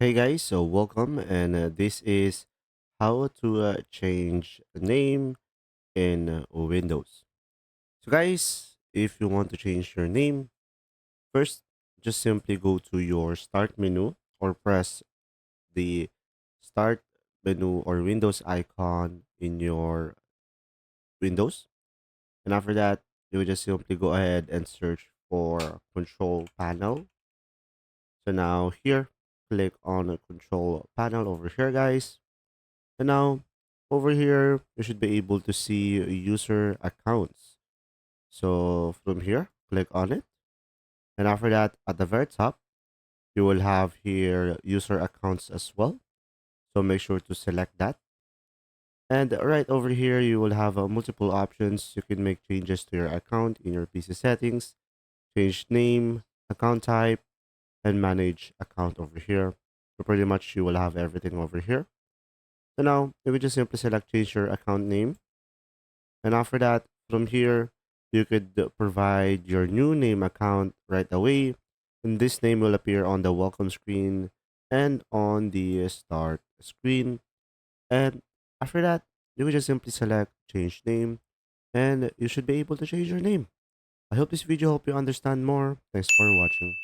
Hey guys, so welcome, and this is how to change a name in Windows. So, guys, if you want to change your name, first just simply go to your Start menu or press the Start menu or Windows icon in your Windows, and after that, you will just simply go ahead and search for Control Panel. So now here, click on the Control Panel over here, guys. And now over here, you should be able to see user accounts. So from here, click on it. And after that, at the very top, you will have here user accounts as well. So make sure to select that. And right over here, you will have multiple options. You can make changes to your account in your PC settings, change name, account type, and manage account over here. So pretty much you will have everything over here. So now, you will just simply select change your account name. And after that, from here, you could provide your new name account right away. And this name will appear on the welcome screen and on the start screen. And after that, you will just simply select change name and you should be able to change your name. I hope this video helped you understand more. Thanks for watching.